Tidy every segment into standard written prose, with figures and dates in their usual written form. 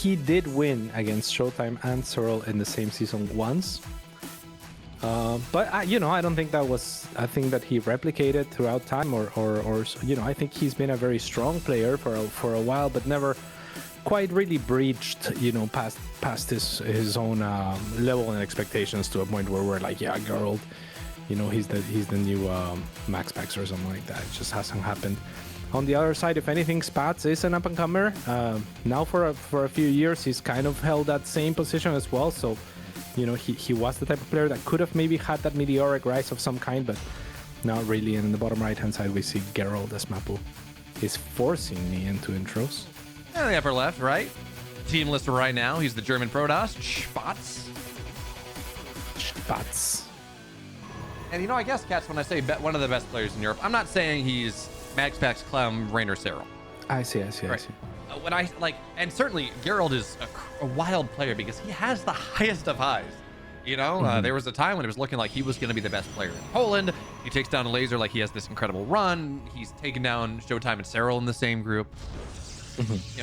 he did win against Showtime and Searle in the same season once. But I don't think that was a thing that he replicated throughout time, or I think he's been a very strong player for a while, but never quite really breached, past his own level and expectations to a point where we're like, yeah, Gerald, he's the new Max Pax or something like that. It just hasn't happened. On the other side, if anything, Spatz is an up-and-comer. Now for a few years, he's kind of held that same position as well. So, he was the type of player that could have maybe had that meteoric rise of some kind, but not really. And in the bottom right-hand side, we see Gerald as Mapu is forcing me into intros. And the upper left, right? Team list right now. He's the German Protoss, Spatz. Spatz. And I guess, Cats, when I say one of the best players in Europe, I'm not saying he's Max Pax, Clem, Rainer, Searle. I see. When I and certainly Gerald is a wild player because he has the highest of highs. There was a time when it was looking like he was going to be the best player in Poland. He takes down a laser like he has this incredible run. He's taken down Showtime and Searle in the same group.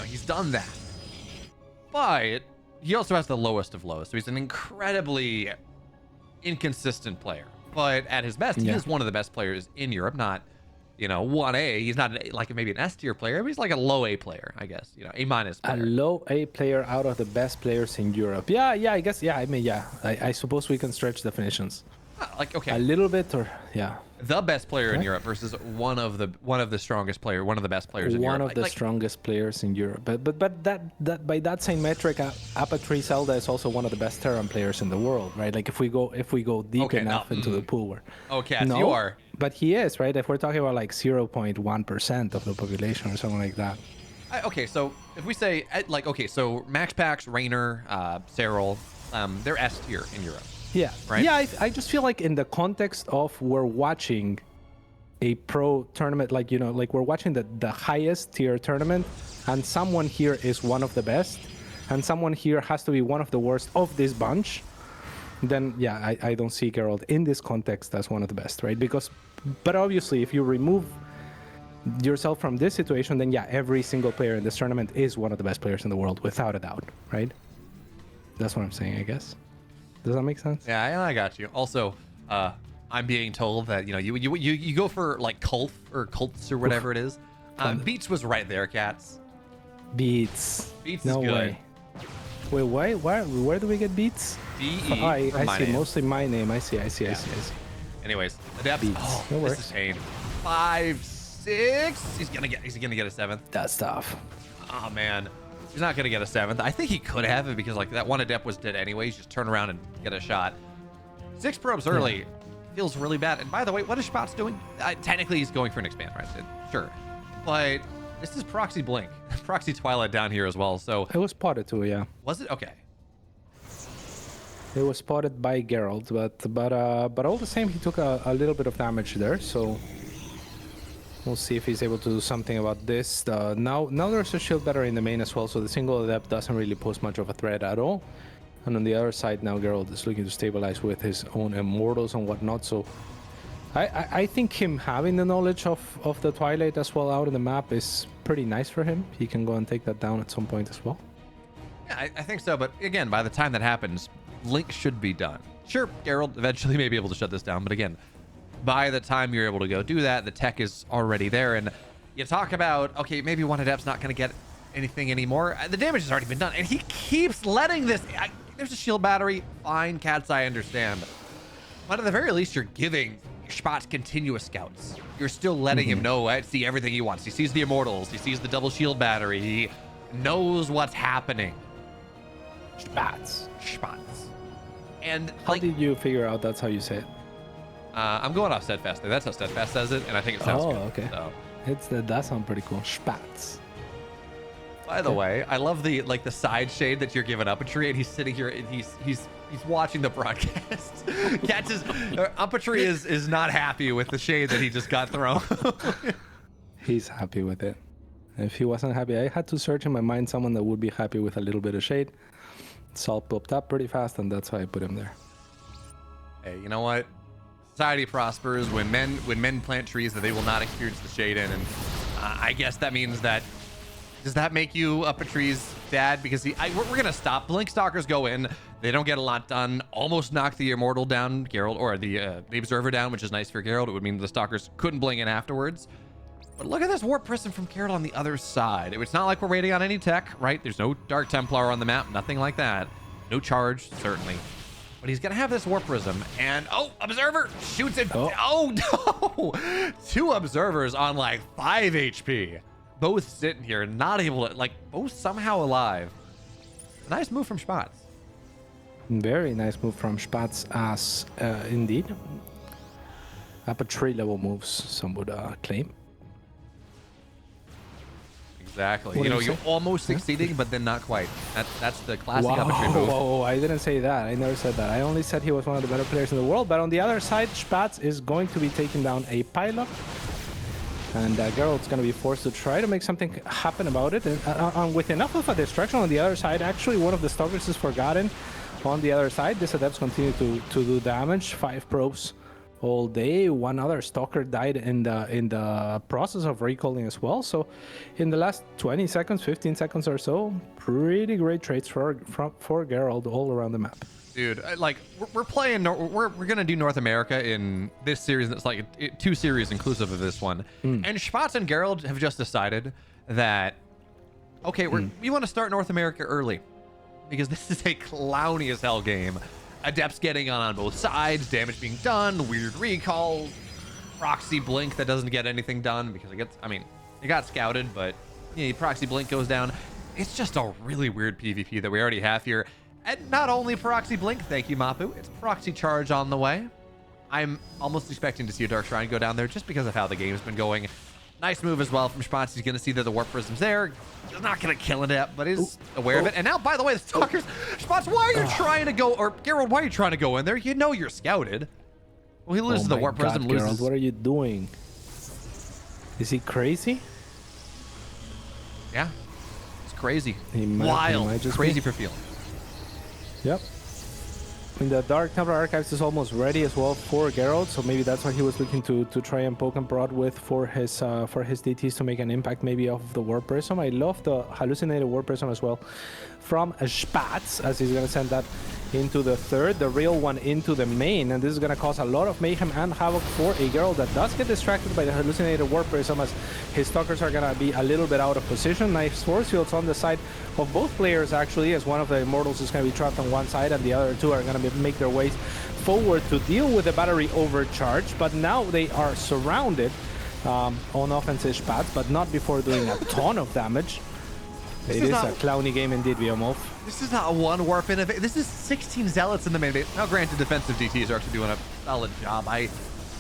He's done that. But he also has the lowest of lows. So he's an incredibly inconsistent player. But at his best, he is one of the best players in Europe, not 1A. He's not like maybe an S tier player, but he's like a low A player, I guess. A minus player. A low A player out of the best players in Europe. Yeah, I guess. Yeah, I suppose we can stretch definitions. Okay. A little bit, or yeah. The best player in Europe versus one of the strongest player, one of the best players in Europe. One of the strongest players in Europe. But that by that same metric, Apatry Zelda is also one of the best Terran players in the world, right? Like if we go deep enough into the pool where. Okay, no, you are. But he is, right? If we're talking about like 0.1% of the population or something like that. Okay, so if we say so Max Pax, Rainer, Searle, they're S tier in Europe. Yeah, right. Yeah, I just feel like in the context of we're watching a pro tournament, like we're watching the highest tier tournament, and someone here is one of the best, and someone here has to be one of the worst of this bunch. Then yeah, I don't see Gerald in this context as one of the best, right? But obviously, if you remove yourself from this situation, then yeah, every single player in this tournament is one of the best players in the world, without a doubt, right? That's what I'm saying, I guess. Does that make sense? Yeah, I got you. Also, I'm being told that you go for like Kulf or Kults or whatever it is. Beats was right there, Cats. Beats. Beats no is good. Way. Wait, where do we get Beats? DE. I see. Mostly my name. I see. Anyways, Adept. Beats. Oh, No this worries. is pain. 5, 6. He's gonna get a 7th. That's tough. Oh man. He's not going to get a 7th. I think he could have it because like that one Adept was dead anyways. Just turn around and get a shot. 6 probes early feels really bad. And by the way, what is Spatz doing? Technically, he's going for an expand, right? Sure. But this is Proxy Blink. Proxy Twilight down here as well. So It was spotted too, yeah. was it? Okay. It was spotted by Gerald, but all the same, he took a little bit of damage there. So we'll see if he's able to do something about this. Now there's a shield battery in the main as well, so the single Adept doesn't really pose much of a threat at all. And on the other side, now Gerald is looking to stabilize with his own Immortals and whatnot. So I think him having the knowledge of the Twilight as well out in the map is pretty nice for him. He can go and take that down at some point as well. Yeah, I think so. But again, by the time that happens, Link should be done. Sure, Gerald eventually may be able to shut this down, but again, by the time you're able to go do that, the tech is already there. And you talk about, okay, maybe one Adept's not going to get anything anymore. The damage has already been done, and he keeps letting this. There's a shield battery. Fine, Cats, I understand. But at the very least, you're giving Spatz continuous scouts. You're still letting him know, see everything he wants. He sees the Immortals. He sees the double shield battery. He knows what's happening. Spatz. And How did you figure out that's how you say it? I'm going off Steadfast there. That's how Steadfast says it, and I think it sounds good. Okay. So. That sounds pretty cool. Spatz. By the way, I love the side shade that you're giving Uppatry, and he's sitting here and he's watching the broadcast. Uppatry is not happy with the shade that he just got thrown. He's happy with it. If he wasn't happy, I had to search in my mind someone that would be happy with a little bit of shade. Salt popped up pretty fast, and that's why I put him there. Hey, you know what? Society prospers when men plant trees that they will not experience the shade in, and I guess that means that. Does that make you Uppatry's dad because we're going to stop. Blink Stalkers go in. They don't get a lot done. Almost knocked the Immortal down, Gerald, or the Observer down, which is nice for Gerald. It would mean the Stalkers couldn't blink in afterwards. But look at this Warp Prism from Gerald on the other side. It's not like we're waiting on any tech, right? There's no Dark Templar on the map, nothing like that. No charge, certainly. But he's going to have this Warp Prism, and Observer shoots it. Oh, no. 2 Observers on like 5 HP. Both sitting here, not able to, like, both somehow alive. Nice move from Spatz. Very nice move from Spatz, as indeed. Upper 3 level moves, some would claim. Exactly. You know, you're almost succeeding, but then not quite. That's the classic upper 3 move. Whoa, I didn't say that. I never said that. I only said he was one of the better players in the world. But on the other side, Spatz is going to be taking down a pilot. And Gerald's going to be forced to try to make something happen about it. And with enough of a distraction on the other side, actually one of the Stalkers is forgotten on the other side. These Adepts continue to do damage. 5 probes all day. 1 other Stalker died in the process of recalling as well. So in the last 20 seconds, 15 seconds or so, pretty great trades for Gerald all around the map. Dude, like we're playing, we're gonna do North America in this series. It's like 2 series inclusive of this one. And Spatz and Gerald have just decided that, okay, we want to start North America early because this is a clowny as hell game. Adepts getting on both sides, damage being done, weird recall, proxy blink that doesn't get anything done because it got scouted, but yeah, proxy blink goes down. It's just a really weird PvP that we already have here. And not only proxy blink, thank you, Mapu, it's proxy charge on the way. I'm almost expecting to see a Dark Shrine go down there just because of how the game's been going. Nice move as well from Spatz. He's going to see that the Warp Prism's there. He's not going to kill it, but is aware of it. And now, by the way, the Stalkers, Spatz, why are you trying to go, or Gerald, why are you trying to go in there? You know you're scouted. Well, he loses the Warp Prism. Gerald, what are you doing? Is he crazy? Yeah, it's crazy. Wild, crazy for feeling. Yep. I mean, the Dark Templar Archives is almost ready as well for Gerald, so maybe that's why he was looking to try and poke and prod with for his DTs to make an impact maybe off of the Warp Prism. I love the hallucinated Warp Prism as well from Spatz, as he's going to send that into the third, the real one into the main, and this is going to cause a lot of mayhem and havoc for a Gerald that does get distracted by the hallucinated Warp Prism, as his Stalkers are going to be a little bit out of position. Nice force fields on the side of both players, actually, as one of the Immortals is going to be trapped on one side and the other 2 are going to make their ways forward to deal with the battery overcharge. But now they are surrounded on offense is Spatz, but not before doing a ton of damage. It is a clowny game indeed, Viomov. This is not one warp innovation. This is 16 Zealots in the main base. Now, granted, defensive DTs are actually doing a solid job.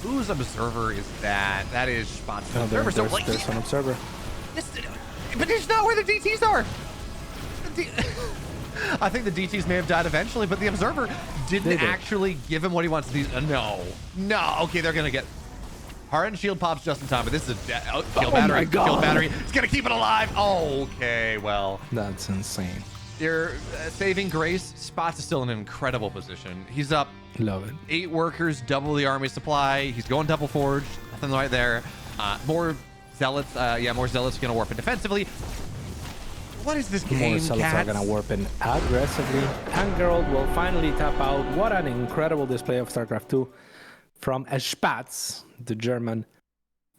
Whose Observer is that? That is Spatz's Observer. There's an Observer. But it's not where the DTs are. I think the DTs may have died eventually, but the Observer didn't actually give him what he wants. No. Okay, they're going to get... Hardened shield pops just in time, but this is a kill battery. Kill battery. It's going to keep it alive. Okay, well. That's insane. They're saving grace. Spatz is still in an incredible position. He's up. Love it. 8 workers, double the army supply. He's going double forged. Nothing right there. More Zealots. More Zealots going to warp in defensively. What is this game, More Zealots are going to warp in aggressively. And Gerald will finally tap out. What an incredible display of StarCraft 2 from Spatz, the German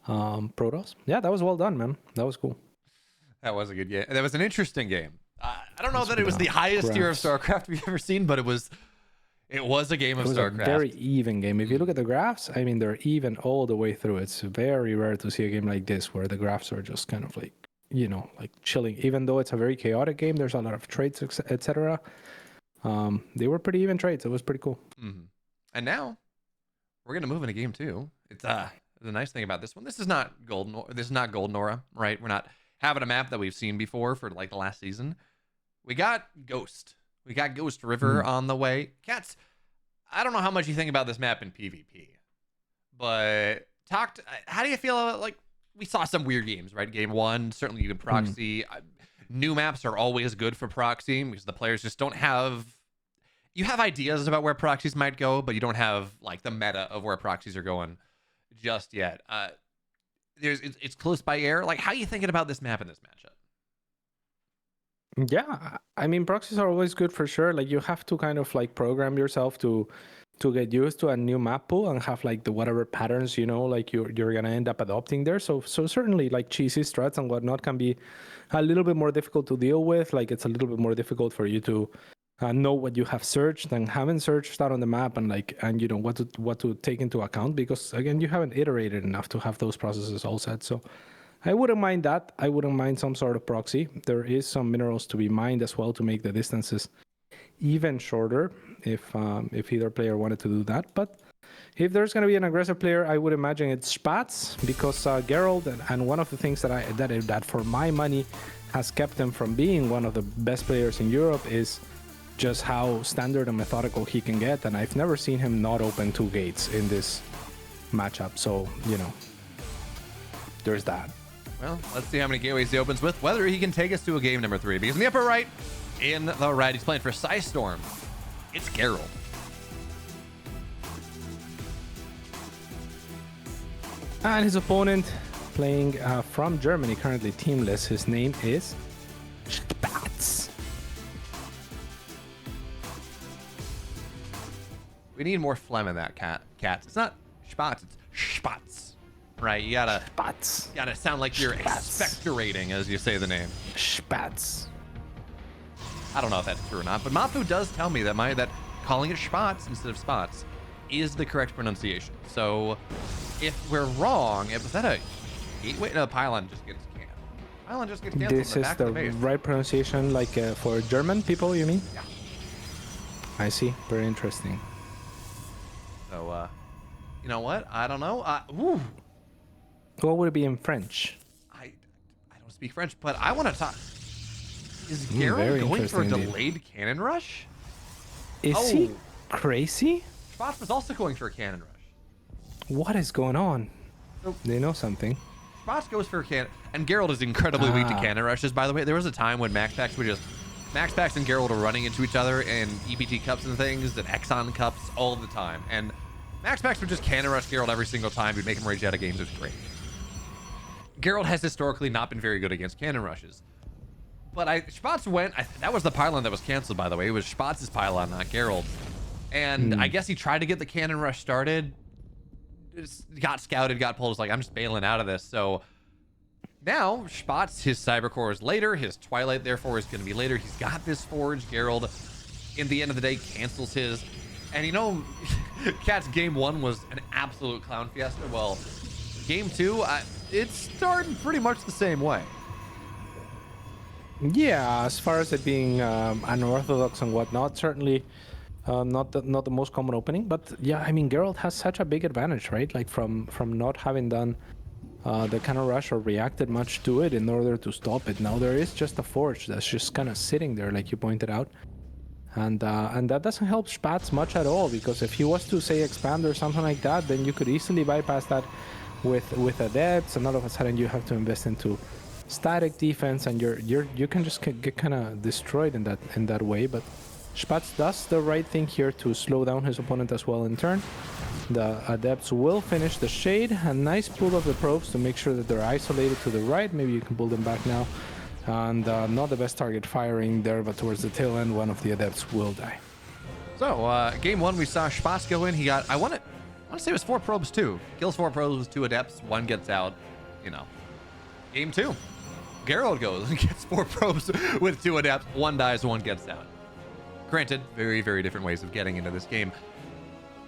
Protoss. Yeah, that was well done, man. That was cool. That was a good game. That was an interesting game. I don't know that it was the highest tier of StarCraft we've ever seen, but it was a game of StarCraft. It was a very even game. If you look at the graphs, I mean, they're even all the way through. It's very rare to see a game like this where the graphs are just kind of like, you know, like chilling. Even though it's a very chaotic game, there's a lot of trades, etc. They were pretty even trades. It was pretty cool. And now we're gonna move into game 2. It's the nice thing about this one. This is not Golden. This is not Golden Aura, right? We're not having a map that we've seen before for like the last season. We got Ghost. We got Ghost River on the way. Cats, I don't know how much you think about this map in PvP, but how do you feel about, like, we saw some weird games, right? Game 1, certainly you can proxy. New maps are always good for proxy because the players just don't have... You have ideas about where proxies might go, but you don't have, like, the meta of where proxies are going just yet. It's close by air. Like, how are you thinking about this map in this matchup? Yeah, I mean proxies are always good for sure. Like you have to kind of like program yourself to get used to a new map pool and have like the whatever patterns like you're gonna end up adopting there. So certainly like cheesy strats and whatnot can be a little bit more difficult to deal with. Like it's a little bit more difficult for you to know what you have searched and haven't searched out on the map, and what to take into account, because again you haven't iterated enough to have those processes all set. So I wouldn't mind that. I wouldn't mind some sort of proxy. There is some minerals to be mined as well to make the distances even shorter if either player wanted to do that. But if there's going to be an aggressive player, I would imagine it's Spatz, because Gerald, and one of the things that for my money has kept him from being one of the best players in Europe is just how standard and methodical he can get, and I've never seen him not open 2 gates in this matchup. So there's that. Well, let's see how many gateways he opens with, whether he can take us to a game number 3. Because in the upper right, in the red, he's playing for Storm. It's Gerald. And his opponent, playing from Germany, currently teamless. His name is Spatz. We need more phlegm in that cat. It's not Spatz, it's Spatz. Right, you gotta sound like you're expectorating as you say the name. Spatz. I don't know if that's true or not, but Mafu does tell me that calling it Spatz instead of Spatz is the correct pronunciation. So if we're wrong, was that a gateway? No, pylon just gets canned. Pylon just gets canceled. This is the right pronunciation, like for German people, you mean? Yeah. I see. Very interesting. So, you know what? I don't know. What would it be in French? I don't speak French, but I want to talk. Is Gerald going for a delayed cannon rush? Is he crazy? Spatz was also going for a cannon rush. What is going on? So, they know something. Spatz goes for a cannon, and Gerald is incredibly weak to cannon rushes, by the way. There was a time when Max Packs and Gerald were running into each other in EPT cups and things, and Exxon cups all the time. And Max Packs would just cannon rush Gerald every single time. We'd make him rage out of games. It was great. Gerald has historically not been very good against cannon rushes. But Spatz went, that was the pylon that was canceled, by the way. It was Spatz's pylon, not Gerald. And I guess he tried to get the cannon rush started. Got scouted, got pulled. Was like, I'm just bailing out of this. So now Spatz, his Cybercore is later. His Twilight, therefore, is going to be later. He's got this forge. Gerald, in the end of the day, cancels his. And Cat's game 1 was an absolute clown fiesta. Well, game 2, it's starting pretty much the same way. Yeah, as far as it being unorthodox and whatnot, certainly not the most common opening. But yeah, I mean, Gerald has such a big advantage, right? Like from not having done the kind of rush or reacted much to it in order to stop it. Now there is just a forge that's just kind of sitting there, like you pointed out. And that doesn't help Spatz much at all, because if he was to say expand or something like that, then you could easily bypass that with adepts, and all of a sudden you have to invest into static defense, and you can just get kind of destroyed in that way. But Spatz does the right thing here to slow down his opponent as well in turn. The adepts will finish the shade. A nice pull of the probes to make sure that they're isolated to the right. Maybe you can pull them back now. And not the best target firing there, but towards the tail end, one of the adepts will die. So game 1, we saw Spatz go in. He got, I want to say it was 4 probes too. Kills 4 probes with 2 adepts. 1 gets out. Game 2, Gerald goes and gets 4 probes with 2 adepts. 1 dies, 1 gets out. Granted, very, very different ways of getting into this game.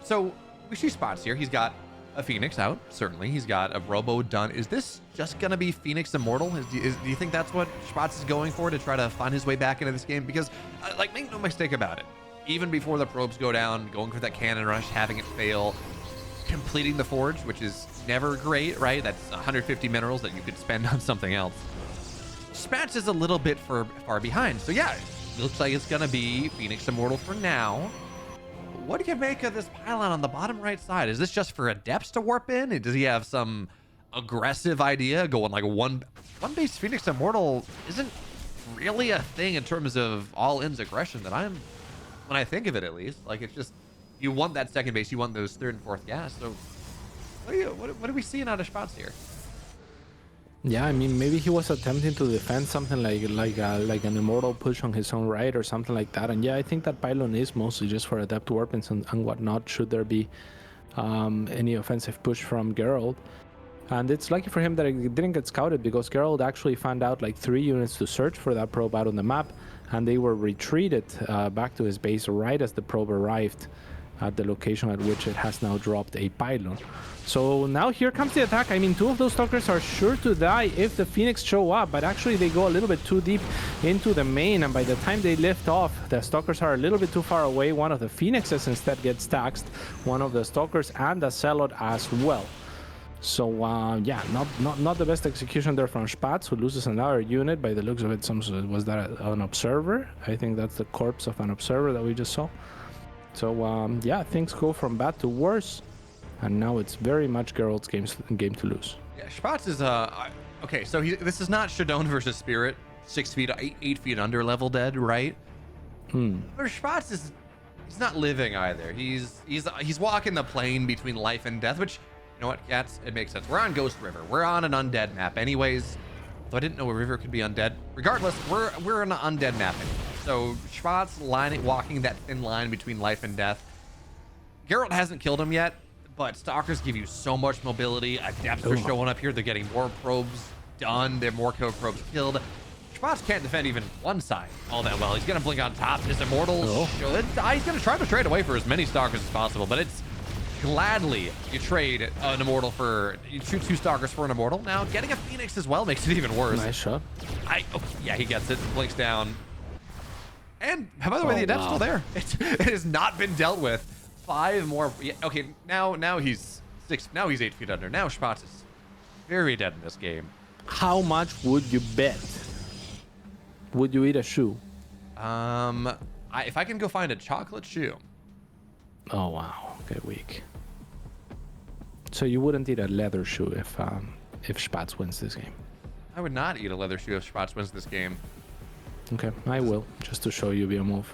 So we see Spatz here. He's got a Phoenix out, certainly. He's got a Robo done. Is this just going to be Phoenix Immortal? Do you think that's what Spatz is going for to try to find his way back into this game? Because, make no mistake about it. Even before the probes go down, going for that cannon rush, having it fail, completing the forge, which is never great, right? That's 150 minerals that you could spend on something else. Spatz is a little bit far behind. So yeah, it looks like it's going to be Phoenix Immortal for now. What do you make of this pylon on the bottom right side? Is this just for adepts to warp in? Does he have some aggressive idea going like one base Phoenix Immortal isn't really a thing in terms of all-ins aggression that when I think of it at least. Like, it's just, you want that second base, you want those 3rd and 4th gas. So what are we seeing out of Spatz here? Yeah, I mean, maybe he was attempting to defend something like an immortal push on his own right or something like that. And yeah, I think that pylon is mostly just for adept weapons and whatnot. Should there be any offensive push from Gerald, and it's lucky for him that it didn't get scouted, because Gerald actually found out like 3 units to search for that probe out on the map, and they were retreated back to his base right as the probe arrived at the location at which it has now dropped a pylon. So now here comes the attack. I mean, 2 of those stalkers are sure to die if the Phoenix show up, but actually they go a little bit too deep into the main, and by the time they lift off, the stalkers are a little bit too far away. One of the Phoenixes instead gets taxed, one of the stalkers and the Zealot as well. So yeah, not the best execution there from Spatz, who loses another unit. By the looks of it, was that an observer? I think that's the corpse of an observer that we just saw. So yeah, things go from bad to worse, and now it's very much Gerald's game to lose. Yeah, Spatz is okay. So this is not Shadone versus Spirit, 6 feet, 8 feet under level dead, right? But Spatz he's not living either. He's walking the plane between life and death, which, you know what, cats, it makes sense. We're on Ghost River. We're on an undead map anyways. Though I didn't know a river could be undead. Regardless, we're on an undead map anyway. So Spatz walking that thin line between life and death. Gerald hasn't killed him yet, but stalkers give you so much mobility. Adepts are showing up here. They're getting more probes done. They're more probes killed. Spatz can't defend even one side all that well. He's gonna blink on top. His immortals should die. He's gonna try to trade away for as many stalkers as possible, but it's gladly you trade an immortal for, you shoot 2 stalkers for an immortal. Now getting a Phoenix as well makes it even worse. Nice shot. Yeah, he gets it, blinks down. And by the way, the adept's still there. It has not been dealt with. 5 more. Yeah, okay, now he's 6. Now he's 8 feet under. Now Spatz is very dead in this game. How much would you bet? Would you eat a shoe? If I can go find a chocolate shoe. Oh wow, okay, weak. So you wouldn't eat a leather shoe if Spatz wins this game? I would not eat a leather shoe if Spatz wins this game. Okay, I will, just to show you via move.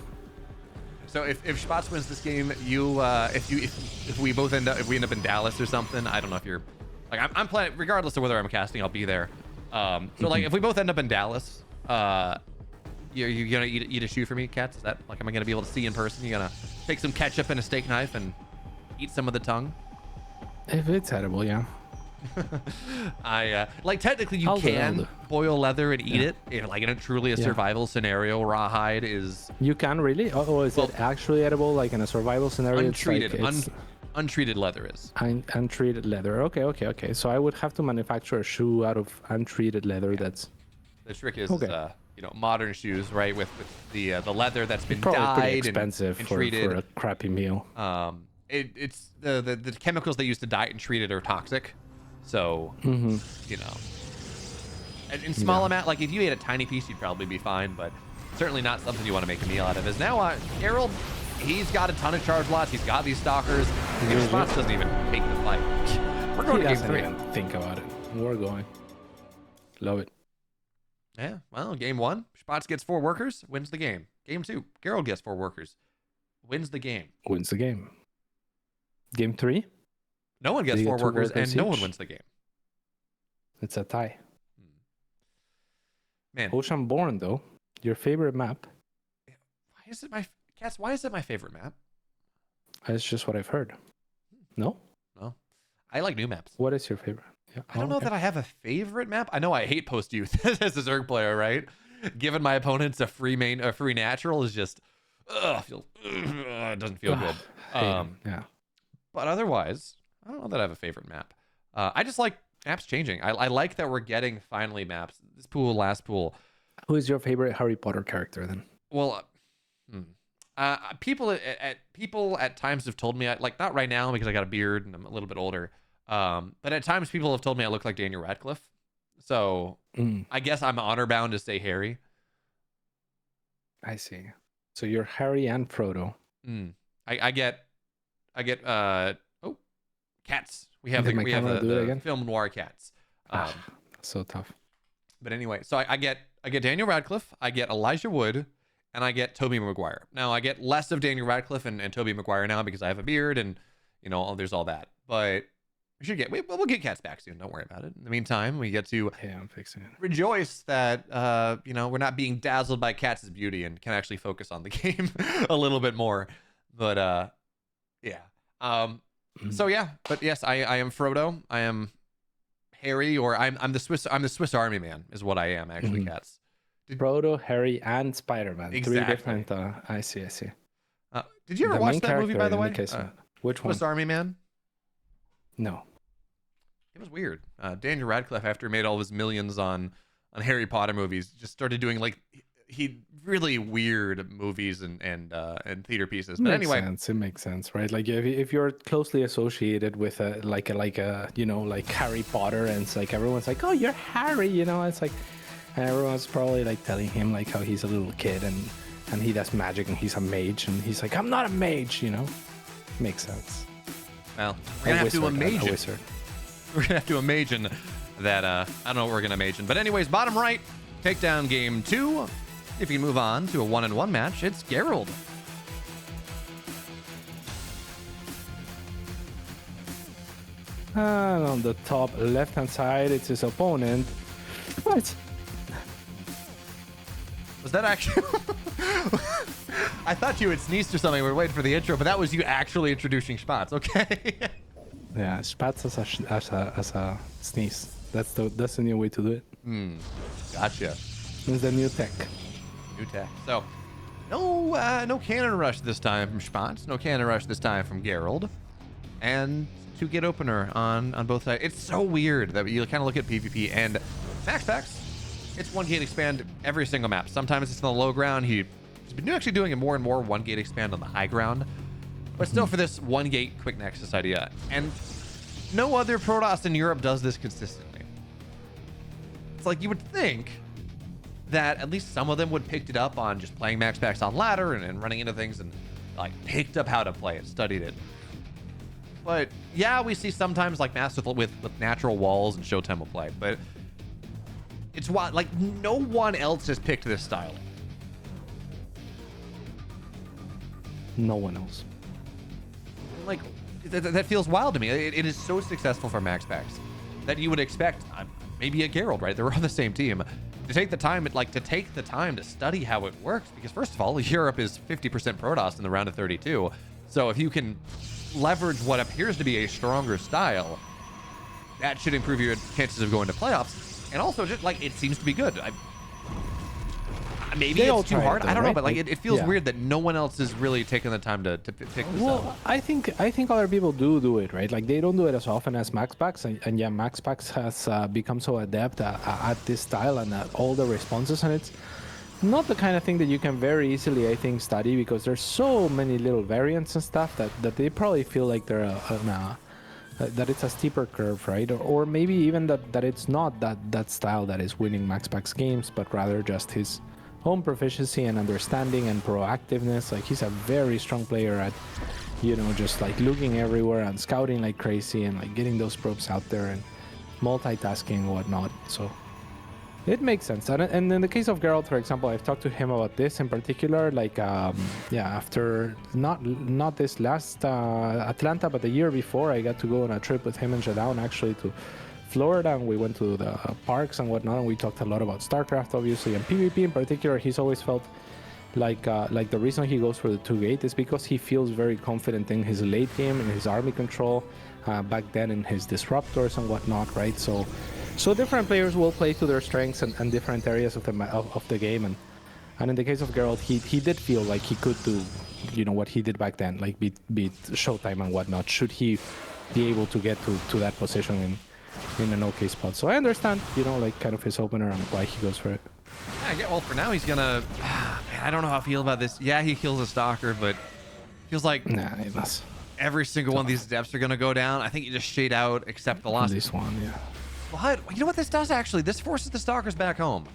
So if Spatz wins this game, if we both end up in Dallas or something, I don't know if you're like, I'm playing regardless of whether I'm casting, I'll be there. So like if we both end up in Dallas, you're gonna eat a shoe for me, Cats? Is that like, am I gonna be able to see in person? You gonna take some ketchup and a steak knife and eat some of the tongue? If it's edible, yeah. I like, technically you can boil leather and eat it, like in a truly survival scenario. Rawhide is, you can really? Oh, is it actually edible, like in a survival scenario? Untreated, untreated leather is untreated leather. Okay. So I would have to manufacture a shoe out of untreated leather. That's the trick is you know, modern shoes, right, with the leather that's been probably dyed pretty expensive and for treated. a crappy meal. It's the chemicals they use to dye it and treat it are toxic. So, you know, in small amount, like if you ate a tiny piece, you'd probably be fine, but certainly not something you want to make a meal out of. Is now Gerald, he's got a ton of charge lots. He's got these stalkers. Spatz doesn't even take the fight. We're going to game 3. Even think about it. We're going. Love it. Yeah, well, game 1, Spatz gets 4 workers, wins the game. Game 2, Gerald gets 4 workers, wins the game. Wins the game. Game 3? No one gets 4 workers and no one wins the game. It's a tie. Man. Oceanborn, though, your favorite map. Why is it why is it my favorite map? That's just what I've heard. No? No. I like new maps. What is your favorite? Yeah. I don't know that I have a favorite map. I know I hate post youth as a Zerg player, right? Giving my opponents a free natural is just, it doesn't feel good. Yeah. But otherwise, I don't know that I have a favorite map. I just like maps changing. I like that we're getting finally maps. This pool, last pool. Who is your favorite Harry Potter character then? Well, people at times have told me, like, not right now because I got a beard and I'm a little bit older. But at times people have told me I look like Daniel Radcliffe. So I guess I'm honor bound to say Harry. I see. So you're Harry and Frodo. I get cats. We have the film noir cats. So tough. But anyway, so I get Daniel Radcliffe, I get Elijah Wood, and I get Tobey Maguire. Now I get less of Daniel Radcliffe and Tobey Maguire now because I have a beard and, you know, there's all that. But We'll get cats back soon. Don't worry about it. In the meantime, we get to Yeah, I'm fixing it. rejoice that we're not being dazzled by cats' beauty and can actually focus on the game a little bit more. But yeah. So yeah, but yes, I am Frodo. I am Harry, or I'm the Swiss Army Man is what I am actually, cats. Frodo, Harry, and Spider-Man. Exactly. 3 different. I see. Did you ever The watch main that movie, by the way? Which one? Swiss Army Man. No. It was weird. Daniel Radcliffe, after he made all of his millions on Harry Potter movies, just started doing like really weird movies and theater pieces. But anyway, it makes sense, right? Like if you're closely associated with like Harry Potter, and it's like everyone's like, oh, you're Harry, it's like, and everyone's probably like telling him like how he's a little kid and he does magic and he's a mage, and he's like, I'm not a mage, Makes sense. Well, we're gonna have to imagine. wizard. We're gonna have to imagine that. I don't know what we're gonna imagine, but anyways, bottom right, takedown game 2. If you can move on to a 1-on-1 match, it's Gerald. And on the top left-hand side, it's his opponent. What? Was that actually? I thought you had sneezed or something. We were waiting for the intro, but that was you actually introducing Spatz. Okay. Yeah, Spatz as a sneeze. That's the new way to do it. Gotcha. It's the new tech. New tech. So, no cannon rush this time from Spatz. No cannon rush this time from Gerald. And 2-gate opener on both sides. It's so weird that you kind of look at PvP and Max Packs. It's 1-gate expand every single map. Sometimes it's on the low ground. He's been actually doing it more and more 1-gate expand on the high ground. But still for this 1-gate quick nexus idea. And no other Protoss in Europe does this consistently. It's like you would think that at least some of them would picked it up on just playing Max Packs on ladder and running into things and like picked up how to play it, studied it. But yeah, we see sometimes like Mass with natural walls and Showtime will play, but it's why like no one else has picked this style. No one else. Like that feels wild to me. It is so successful for Max Packs that you would expect maybe a Gerald, right? They're on the same team. To take the time to study how it works, because first of all, Europe is 50% Protoss in the round of 32. So if you can leverage what appears to be a stronger style, that should improve your chances of going to playoffs. And also, just like it seems to be good. Maybe it's too hard. I don't know, but like it feels weird that no one else is really taking the time to pick this up. Well, I think other people do it, right? Like they don't do it as often as Max Packs, and yeah, Max Packs has become so adept at this style and at all the responses, and it's not the kind of thing that you can very easily, I think, study, because there's so many little variants and stuff that they probably feel like they're that it's a steeper curve, right? Or maybe even that it's not that style that is winning Max Packs games, but rather just his own proficiency and understanding and proactiveness. Like he's a very strong player at just like looking everywhere and scouting like crazy and like getting those probes out there and multitasking and whatnot. So it makes sense. And in the case of Gerald, for example, I've talked to him about this in particular, like after not this last Atlanta, but the year before, I got to go on a trip with him and Shadown actually to Florida, and we went to the parks and whatnot, and we talked a lot about StarCraft, obviously, and PvP in particular. He's always felt like the reason he goes for the 2-gate is because he feels very confident in his late game, in his army control, back then in his disruptors and whatnot, right? So different players will play to their strengths and different areas of the game, and in the case of Gerald, he did feel like he could do what he did back then, like beat Showtime and whatnot, should he be able to get to that position in an okay spot. So I understand, like kind of his opener and why he goes for it. Yeah, well, for now he's gonna. I don't know how I feel about this. Yeah, he kills a stalker, but feels like it does. Every single one of these depths are gonna go down. I think you just shade out, except the last. This one, yeah. But you know what this does actually? This forces the stalkers back home,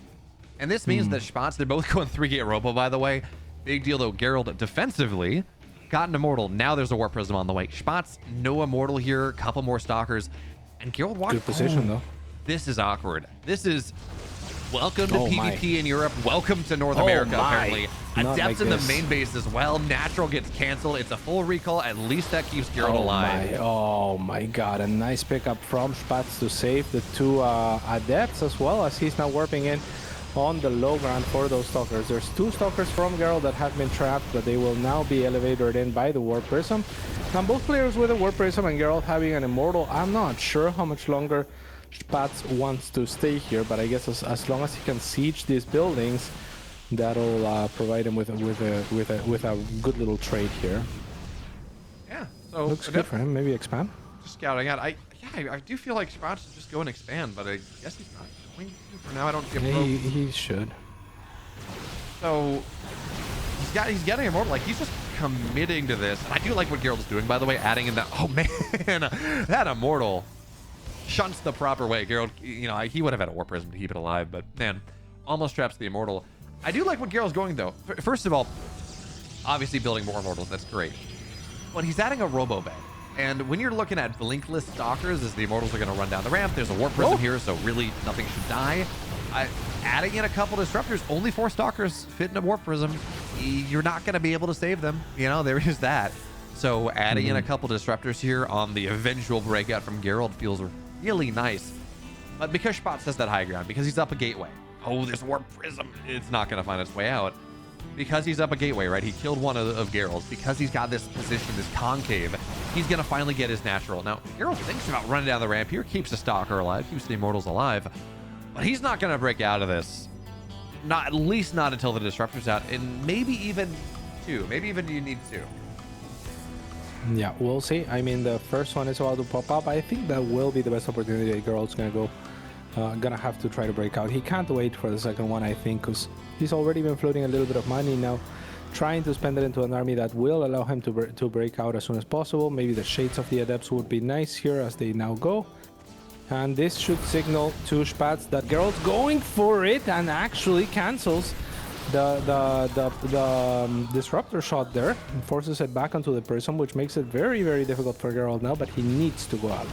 and this means that Spatz, they're both going 3-gate robo. By the way, big deal though. Gerald defensively got an immortal. Now there's a warp prism on the way. Spatz, no immortal here. Couple more stalkers. And Gerald walked. Good position though. This is awkward. This is Welcome to PvP in Europe. Welcome to North America, apparently. Adepts in the main base as well. Natural gets canceled. It's a full recall. At least that keeps Gerald alive. Oh my god. A nice pickup from Spatz to save the two Adepts, as well as he's now warping in on the low ground for those stalkers. There's two stalkers from Gerald that have been trapped, but they will now be elevated in by the Warp Prism. Now both players with a Warp Prism and Gerald having an Immortal. I'm not sure how much longer Spatz wants to stay here, but I guess as long as he can siege these buildings, that'll provide him with a good little trade here. Yeah, so looks good for him. Maybe expand. Just scouting out. I do feel like Spatz should just go and expand, but I guess he's not going to. For now, I don't see a probe. He should. So he's getting Immortal. Like, he's just committing to this. And I do like what Gerald's doing, by the way, adding in that. Oh man, that Immortal shunts the proper way. Gerald, you know, he would have had a Warp Prism to keep it alive, but man, almost traps the Immortal. I do like what Gerald's going though. First of all, obviously building more Immortals, that's great. But he's adding a Robo Bed. And when you're looking at blinkless stalkers, as the Immortals are going to run down the ramp, there's a Warp Prism here, so really nothing should die. Adding in a couple Disruptors, only 4 stalkers fit in a Warp Prism. You're not going to be able to save them. You know, there is that. So adding in a couple Disruptors here on the eventual breakout from Gerald feels really nice. But because Spatz has that high ground, because he's up a gateway. Oh, this Warp Prism, it's not going to find its way out. Because he's up a gateway, right? He killed one of Gerald's. Because he's got this position, this concave, he's going to finally get his natural. Now, Gerald thinks about running down the ramp here, keeps the Stalker alive, keeps the Immortals alive. But he's not going to break out of this. Not, at least not until the Disruptor's out. And maybe even 2. Maybe even you need 2. Yeah, we'll see. I mean, the first one is about to pop up. I think that will be the best opportunity that Gerald's going to go. Gonna have to try to break out. He can't wait for the second one, I think, because he's already been floating a little bit of money now, trying to spend it into an army that will allow him to break out as soon as possible. Maybe the Shades of the Adepts would be nice here as they now go. And this should signal to Spatz that Gerald's going for it and actually cancels the Disruptor shot there and forces it back onto the Prism, which makes it very, very difficult for Gerald now, but he needs to go out.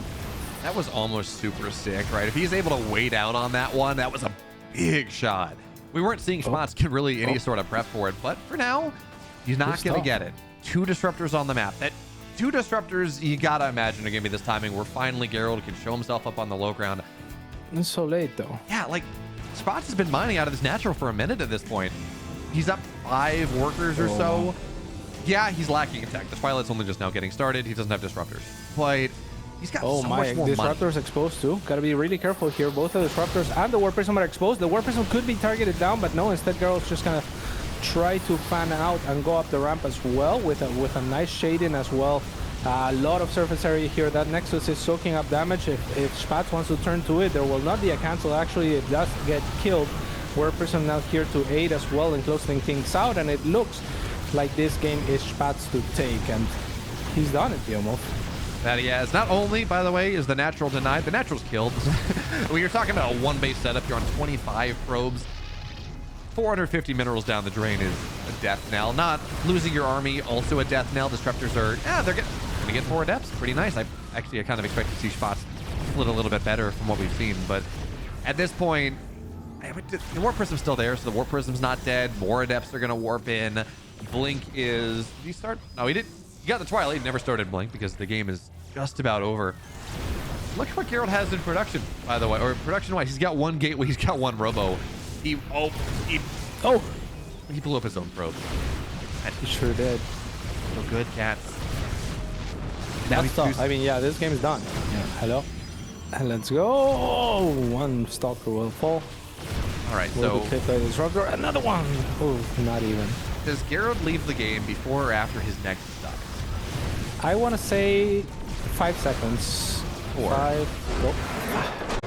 That was almost super sick, right? If he's able to wait out on that one, that was a big shot. We weren't seeing Spatz get really any sort of prep for it, but for now, he's not going to get it. 2 Disruptors on the map. That 2 Disruptors, you got to imagine are going to be this timing where finally Gerald can show himself up on the low ground. It's so late, though. Yeah, like, Spatz has been mining out of this natural for a minute at this point. He's up 5 workers or so. Yeah, he's lacking attack. The Twilight's only just now getting started. He doesn't have Disruptors. But he's got so much more Disruptors exposed too. Gotta be really careful here. Both the Disruptors and the Warp Prism are exposed. The Warp Prism could be targeted down, but no, instead Gerald's just gonna try to fan out and go up the ramp as well with a nice shading as well. A lot of surface area here. That Nexus is soaking up damage. If Spatz wants to turn to it, there will not be a cancel. Actually, it does get killed. Warp Prism now here to aid as well in closing things out, and it looks like this game is Spatz to take, and he's done it, Guillermo. That he has. Not only, by the way, is the natural denied, the natural's killed. We are talking about a 1-base setup. You're on 25 probes. 450 minerals down the drain is a death knell. Not losing your army, also a death knell. Disruptors are, they're going to get 4 adepts. Pretty nice. I kind of expect to see Spatz split a little bit better from what we've seen, but at this point, the Warp Prism's still there, so the Warp Prism's not dead. More adepts are going to warp in. Blink is... Did he start? No, he did. He got the Twilight. He never started Blink because the game is just about over. Look at what Gerald has in production, by the way. Or production-wise, he's got 1 gateway. He's got 1 robo. He blew up his own probe. He sure did. So good, cats. That's tough. I mean, yeah, this game is done. Yeah. Hello. And let's go. Oh, 1 Stalker will fall. All right, will be hit by the Disruptor. Another one. Oh, not even. Does Gerald leave the game before or after his next stop? I want to say 5 seconds. 4. 5. Oh.